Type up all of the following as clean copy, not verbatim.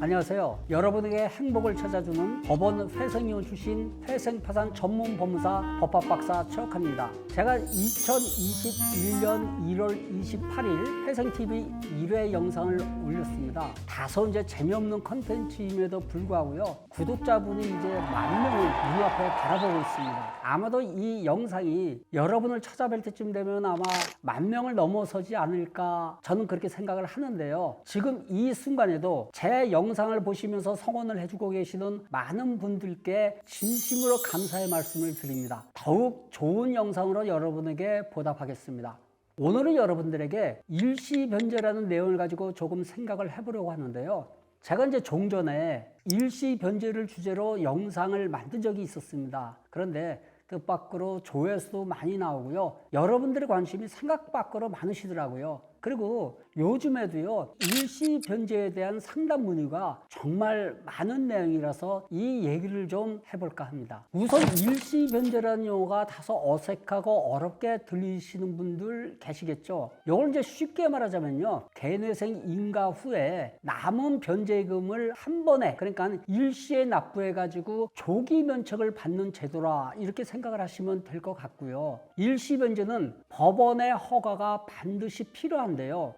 안녕하세요. 여러분에게 행복을 찾아주는 법원 회생위원 출신 회생파산 전문 법무사 법학박사 최혁환입니다. 제가 2021년 1월 28일 회생TV 1회 영상을 올렸습니다. 다소 이제 재미없는 컨텐츠임에도 불구하고요. 구독자분이 이제 10,000명을 눈앞에 바라보고 있습니다. 아마도 이 영상이 여러분을 찾아뵐 때쯤 되면 아마 10,000명을 넘어서지 않을까 저는 그렇게 생각을 하는데요. 지금 이 순간에도 제 영상을 보시면서 성원을 해주고 계시는 많은 분들께 진심으로 감사의 말씀을 드립니다. 더욱 좋은 영상으로 여러분에게 보답하겠습니다. 오늘은 여러분들에게 일시변제라는 내용을 가지고 조금 생각을 해보려고 하는데요. 제가 이제 종전에 일시변제를 주제로 영상을 만든 적이 있었습니다. 그런데 뜻밖으로 조회수도 많이 나오고요. 여러분들의 관심이 생각 밖으로 많으시더라고요. 그리고 요즘에도요, 일시변제에 대한 상담 문의가 정말 많은 내용이라서 이 얘기를 좀 해볼까 합니다. 우선 일시변제라는 용어가 다소 어색하고 어렵게 들리시는 분들 계시겠죠. 이걸 이제 쉽게 말하자면요, 개인회생 인가 후에 남은 변제금을 한 번에, 그러니까 일시에 납부해가지고 조기 면책을 받는 제도라 이렇게 생각을 하시면 될 것 같고요. 일시변제는 법원의 허가가 반드시 필요한데요.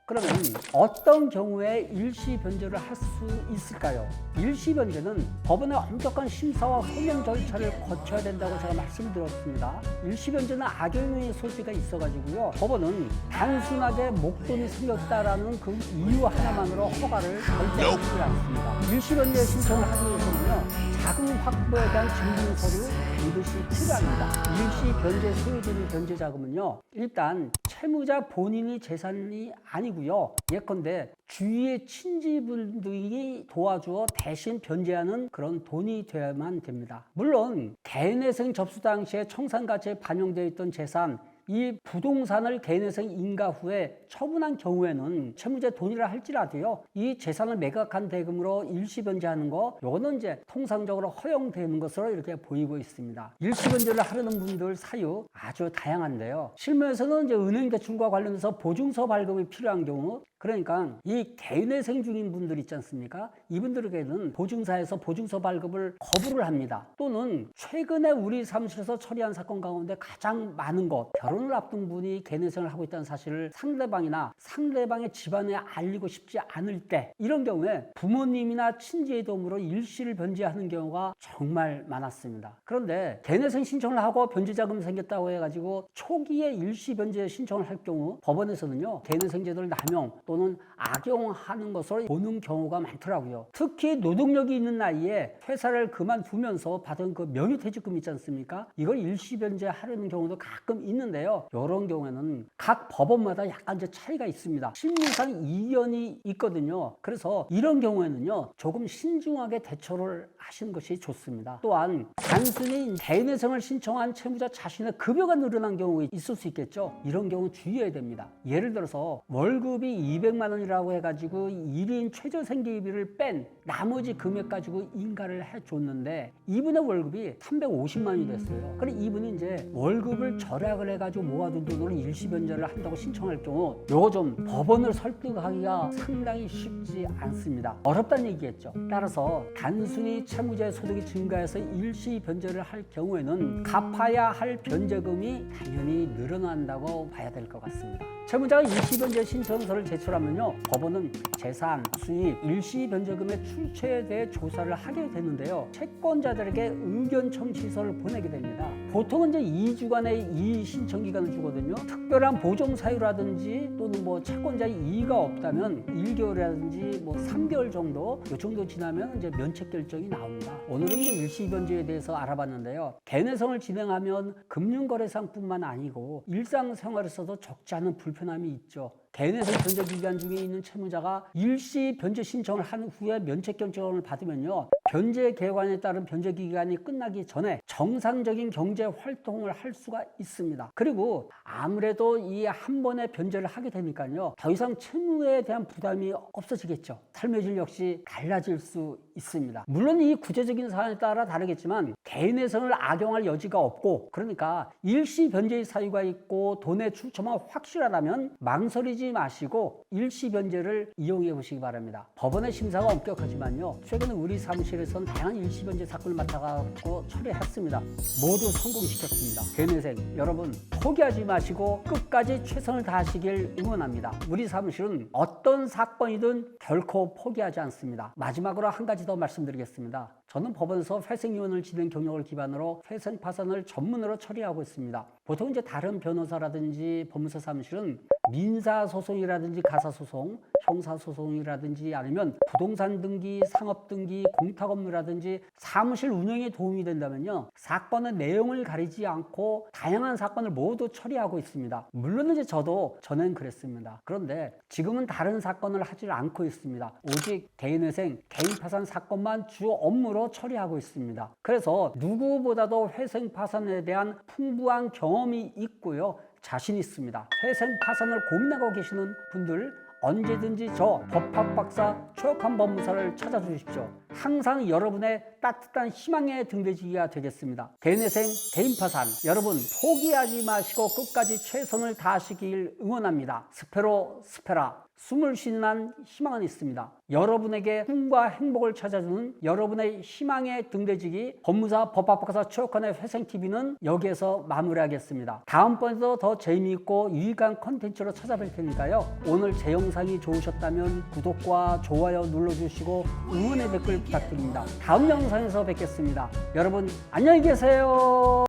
그러면 어떤 경우에 일시변제를 할 수 있을까요? 일시변제는 법원의 엄격한 심사와 소명 절차를 거쳐야 된다고 제가 말씀드렸습니다. 일시변제는 악용의 소지가 있어가지고요. 법원은 단순하게 목돈이 생겼다라는 그 이유 하나만으로 허가를 절대 하지 않습니다. 일시변제 신청을 하기 위해서는요, 자금 확보에 대한 증빙 서류 반드시 필요합니다. 일시변제 소요되는 변제자금은요, 일단 채무자 본인이 재산이 아니고요. 예컨대 주위의 친지분들이 도와주어 대신 변제하는 그런 돈이 되어야만 됩니다. 물론 개인회생 접수 당시에 청산가치에 반영되어 있던 재산, 이 부동산을 개인회생 인가 후에 처분한 경우에는 채무자 돈이라 할지라도요, 이 재산을 매각한 대금으로 일시변제하는 거, 요거는 이제 통상적으로 허용되는 것으로 이렇게 보이고 있습니다. 일시변제를 하려는 분들 사유 아주 다양한데요. 실무에서는 이제 은행 대출과 관련해서 보증서 발급이 필요한 경우, 그러니까 이 개인회생 중인 분들 있지 않습니까? 이분들에게는 보증사에서 보증서 발급을 거부를 합니다. 또는 최근에 우리 사무실에서 처리한 사건 가운데 가장 많은 것, 결혼을 앞둔 분이 개인회생을 하고 있다는 사실을 상대방이나 상대방의 집안에 알리고 싶지 않을 때, 이런 경우에 부모님이나 친지의 도움으로 일시를 변제하는 경우가 정말 많았습니다. 그런데 개인회생 신청을 하고 변제자금이 생겼다고 해가지고 초기에 일시 변제 신청을 할 경우 법원에서는요, 개인회생 제도를 남용 또는 악용하는 것을 보는 경우가 많더라고요. 특히 노동력이 있는 나이에 회사를 그만두면서 받은 그 명예퇴직금 있지 않습니까? 이걸 일시변제하려는 경우도 가끔 있는데요. 이런 경우에는 각 법원마다 약간 이제 차이가 있습니다. 심리상 이견이 있거든요. 그래서 이런 경우에는요, 조금 신중하게 대처를 하시는 것이 좋습니다. 또한 단순히 개인회생을 신청한 채무자 자신의 급여가 늘어난 경우가 있을 수 있겠죠. 이런 경우 주의해야 됩니다. 예를 들어서 월급이 200만 원이라고 해가지고 1인 최저생계비를 뺀 나머지 금액 가지고 인가를 해줬는데 이분의 월급이 350만 원이 됐어요. 그럼 이분이 이제 월급을 절약을 해가지고 모아둔 돈으로 일시변제를 한다고 신청할 경우, 요거 좀 법원을 설득하기가 상당히 쉽지 않습니다. 어렵다는 얘기겠죠. 따라서 단순히 채무자의 소득이 증가해서 일시변제를 할 경우에는 갚아야 할 변제금이 당연히 늘어난다고 봐야 될 것 같습니다. 채무자가 일시변제 신청서를 제출하면요, 법원은 재산, 수입, 일시변제금의 출처에 대해 조사를 하게 되는데요, 채권자들에게 의견 청취서를 보내게 됩니다. 보통은 이제 2주간의 이의 신청 기간을 주거든요. 특별한 보정 사유라든지 또는 뭐 채권자의 이의가 없다면 1개월이라든지 뭐 3개월 정도, 이 정도 지나면 이제 면책 결정이 나옵니다. 오늘은 이제 일시변제에 대해서 알아봤는데요. 개인회생을 진행하면 금융거래상뿐만 아니고 일상생활에서도 적지 않은 불편함이 있죠. 개인회생 변제 기간 중에 있는 채무자가 일시 변제 신청을 한 후에 면책 결정을 받으면요, 변제 계획안에 따른 변제 기간이 끝나기 전에 정상적인 경제 활동을 할 수가 있습니다. 그리고 아무래도 이 한 번에 변제를 하게 되니까요, 더 이상 채무에 대한 부담이 없어지겠죠. 삶의 질 역시 달라질 수 있습니다. 물론 이 구체적인 사안에 따라 다르겠지만 개인회생을 악용할 여지가 없고, 그러니까 일시 변제의 사유가 있고 돈의 출처만 확실하다면 망설이지 쓰지 마시고 일시 변제를 이용해 보시기 바랍니다. 법원의 심사가 엄격하지만요. 최근에 우리 사무실에서는 다양한 일시 변제 사건을 맡아갖고 처리했습니다. 모두 성공시켰습니다. 개내생 여러분 포기하지 마시고 끝까지 최선을 다하시길 응원합니다. 우리 사무실은 어떤 사건이든 결코 포기하지 않습니다. 마지막으로 한 가지 더 말씀드리겠습니다. 저는 법원에서 회생위원을 지낸 경력을 기반으로 회생 파산을 전문으로 처리하고 있습니다. 보통 이제 다른 변호사라든지 법무사 사무실은 민사소송이라든지 가사소송, 형사소송이라든지 아니면 부동산 등기, 상업 등기, 공탁 업무라든지 사무실 운영에 도움이 된다면요. 사건의 내용을 가리지 않고 다양한 사건을 모두 처리하고 있습니다. 물론 이제 저도 전엔 그랬습니다. 그런데 지금은 다른 사건을 하지 않고 있습니다. 오직 개인회생, 개인파산 사건만 주 업무로 처리하고 있습니다. 그래서 누구보다도 회생 파산에 대한 풍부한 경험이 있고요. 자신 있습니다. 회생 파산을 고민하고 계시는 분들 언제든지 저 법학박사 최욱한 법무사를 찾아주십시오. 항상 여러분의 따뜻한 희망의 등대지기가 되겠습니다. 개인회생, 개인파산 여러분 포기하지 마시고 끝까지 최선을 다하시길 응원합니다. 스페로 스페라 숨을 쉬는 한 희망은 있습니다. 여러분에게 꿈과 행복을 찾아주는 여러분의 희망의 등대지기 법무사 법학박사 최욱한의 회생TV는 여기에서 마무리하겠습니다. 다음번에도 더 재미있고 유익한 컨텐츠로 찾아뵐 테니까요. 오늘 제 영상이 좋으셨다면 구독과 좋아요 눌러주시고 응원의 댓글 부탁드립니다. 다음 영상에서 뵙겠습니다. 여러분 안녕히 계세요.